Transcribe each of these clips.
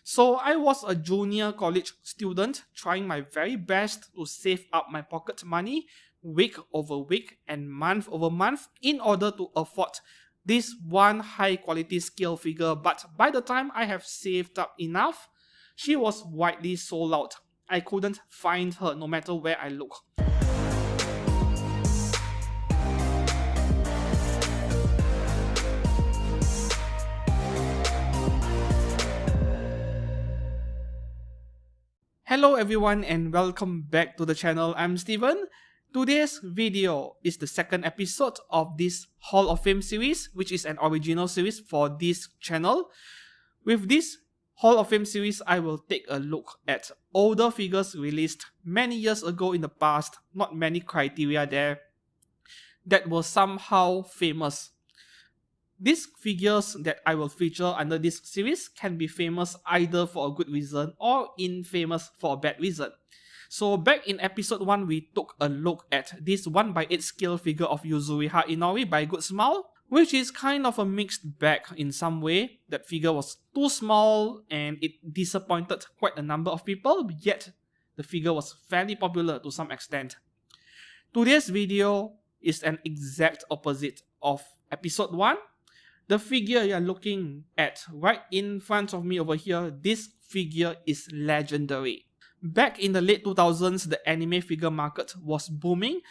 So I was a junior college student trying my very best to save up my pocket money week over week and month over month in order to afford this one high quality scale figure, but by the time I have saved up enough, she was widely sold out. I couldn't find her no matter where I look. Hello everyone and welcome back to the channel. I'm Steven. Today's video is the second episode of this Hall of Fame series, which is an original series for this channel. With this Hall of Fame series, I will take a look at older figures released many years ago in the past, not many criteria there, that were somehow famous. These figures that I will feature under this series can be famous either for a good reason or infamous for a bad reason. So back in episode 1, we took a look at this 1/8 scale figure of Yuzuriha Inori by Good Smile, which is kind of a mixed bag in some way. That figure was too small and it disappointed quite a number of people, yet the figure was fairly popular to some extent. Today's video is an exact opposite of episode 1. The figure you're looking at right in front of me over here, this figure is legendary. Back in the late 2000s, the anime figure market was booming.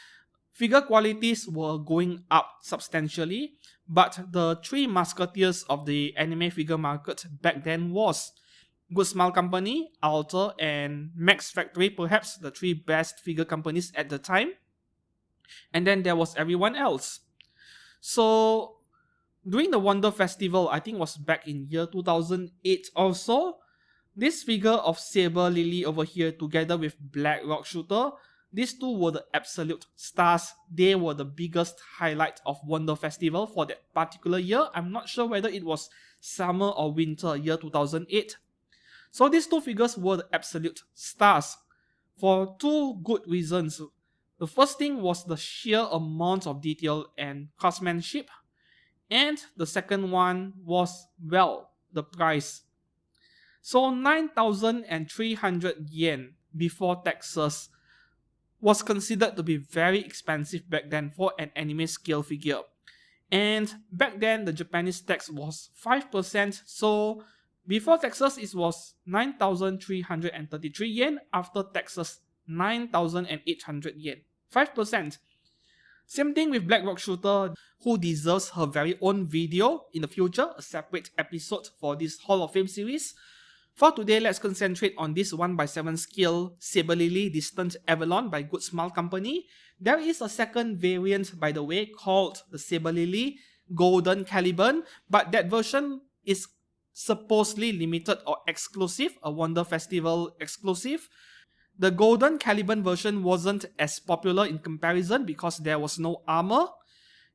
Figure qualities were going up substantially, but the three musketeers of the anime figure market back then was Good Smile Company, Alter, and Max Factory, perhaps the three best figure companies at the time. And then there was everyone else. So during the Wonder Festival, I think was back in year 2008 or so, this figure of Saber Lily over here together with Black Rock Shooter, these two were the absolute stars. They were the biggest highlight of Wonder Festival for that particular year. I'm not sure whether it was summer or winter year 2008. So these two figures were the absolute stars for two good reasons. The first thing was the sheer amount of detail and craftsmanship. And the second one was, well, the price. So 9,300 yen before taxes was considered to be very expensive back then for an anime scale figure. And back then the Japanese tax was 5%, so before taxes it was 9,333 yen, after taxes 9,800 yen. 5%. Same thing with Black Rock Shooter, who deserves her very own video in the future, a separate episode for this Hall of Fame series. For today, let's concentrate on this 1/7 scale Saber Lily Distant Avalon by Good Smile Company. There is a second variant, by the way, called the Saber Lily Golden Caliban, but that version is supposedly limited or exclusive, a Wonder Festival exclusive. The Golden Caliban version wasn't as popular in comparison because there was no armor,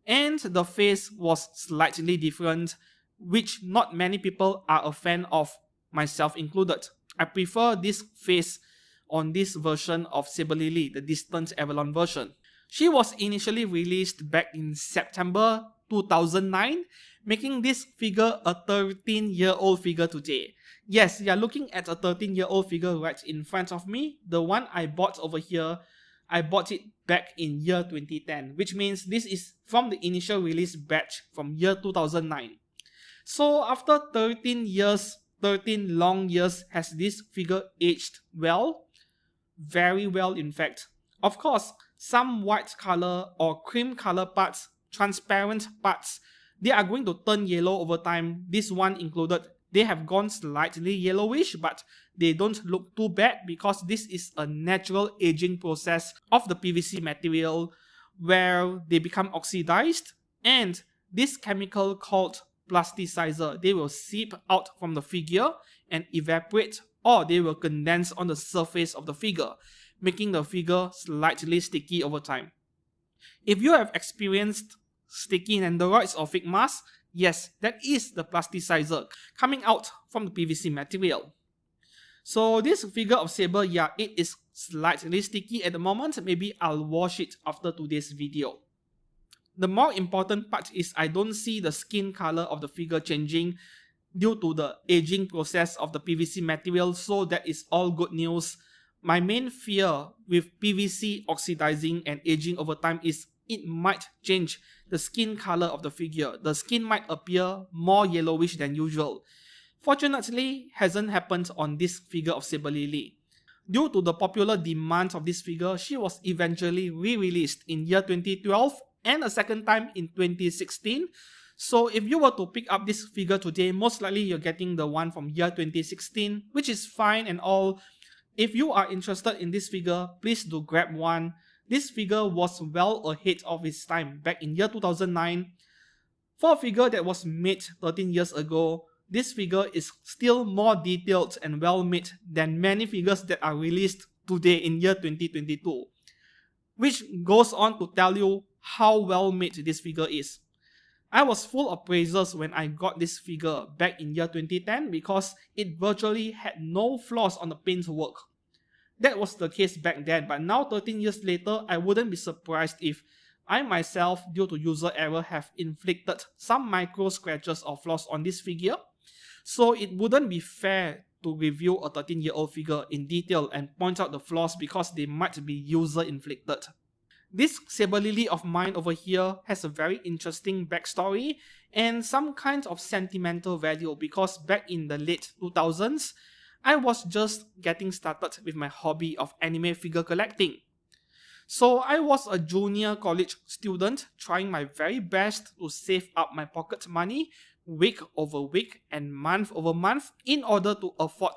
and the face was slightly different, which not many people are a fan of, myself included. I prefer this face on this version of Saber Lily, the Distant Avalon version. She was initially released back in September 2009, making this figure a 13-year-old figure today. Yes, you're looking at a 13-year-old figure right in front of me. The one I bought over here, I bought it back in year 2010, which means this is from the initial release batch from year 2009. So after 13 years, 13 long years, has this figure aged well? Very well, in fact. Of course, some white color or cream color parts, transparent parts, they are going to turn yellow over time. This one included. They have gone slightly yellowish, but they don't look too bad because this is a natural aging process of the PVC material where they become oxidized, and this chemical called plasticizer, they will seep out from the figure and evaporate, or they will condense on the surface of the figure, making the figure slightly sticky over time. If you have experienced sticky nandoroids or fake mass, yes, that is the plasticizer coming out from the PVC material. So this figure of Saber, yeah, it is slightly sticky at the moment. Maybe I'll wash it after today's video. The more important part is I don't see the skin color of the figure changing. due to the aging process of the PVC material, so that is all good news. My main fear with PVC oxidizing and aging over time is it might change the skin color of the figure. The skin might appear more yellowish than usual. Fortunately, hasn't happened on this figure of Saber Lily. Due to the popular demand of this figure, she was eventually re-released in year 2012 and a second time in 2016. So if you were to pick up this figure today, most likely you're getting the one from year 2016, which is fine and all. If you are interested in this figure, please do grab one. This figure was well ahead of its time back in year 2009. For a figure that was made 13 years ago, this figure is still more detailed and well made than many figures that are released today in year 2022. Which goes on to tell you how well made this figure is. I was full of praises when I got this figure back in year 2010 because it virtually had no flaws on the paintwork. That was the case back then, but now 13 years later, I wouldn't be surprised if I myself, due to user error, have inflicted some micro scratches or flaws on this figure. So it wouldn't be fair to review a 13-year-old figure in detail and point out the flaws because they might be user inflicted. This Saber Lily of mine over here has a very interesting backstory and some kind of sentimental value because back in the late 2000s, I was just getting started with my hobby of anime figure collecting. So I was a junior college student trying my very best to save up my pocket money week over week and month over month in order to afford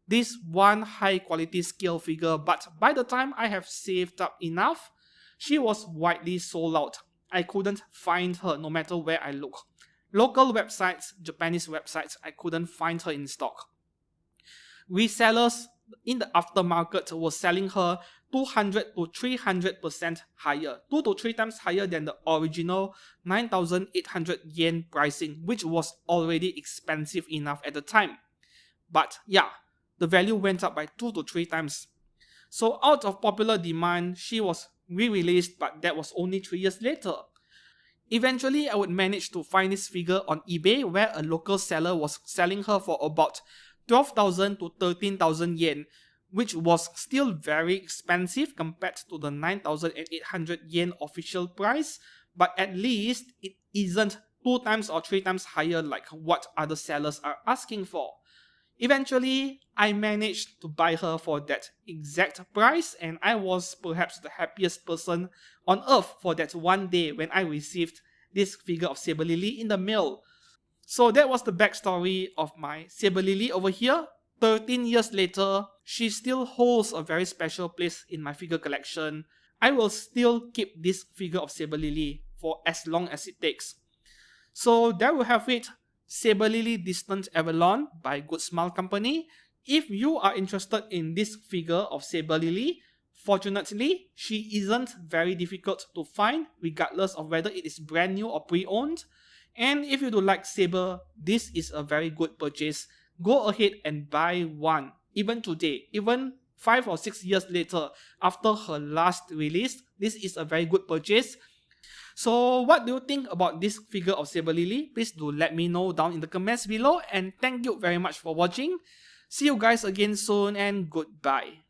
this one high quality scale figure, but by the time I have saved up enough, she was widely sold out. I couldn't find her no matter where I look. Local websites, Japanese websites, I couldn't find her in stock. Resellers in the aftermarket were selling her 200 to 300% higher, 2 to 3 times higher than the original 9,800 yen pricing, which was already expensive enough at the time. But yeah, the value went up by 2 to 3 times. So out of popular demand, she was re-released, but that was only 3 years later. Eventually, I would manage to find this figure on eBay where a local seller was selling her for about 12,000 to 13,000 yen, which was still very expensive compared to the 9,800 yen official price, but at least it isn't 2 times or 3 times higher like what other sellers are asking for. Eventually, I managed to buy her for that exact price, and I was perhaps the happiest person on earth for that one day when I received this figure of Saber Lily in the mail. So that was the backstory of my Saber Lily over here. 13 years later, she still holds a very special place in my figure collection. I will still keep this figure of Saber Lily for as long as it takes. So there we have it, Saber Lily Distant Avalon by Good Smile Company. If you are interested in this figure of Saber Lily, fortunately, she isn't very difficult to find regardless of whether it is brand new or pre-owned. And if you do like Saber, this is a very good purchase. Go ahead and buy one, even today, even 5 or 6 years later after her last release. This is a very good purchase. So what do you think about this figure of Saber Lily? Please do let me know down in the comments below, and thank you very much for watching. See you guys again soon, and goodbye.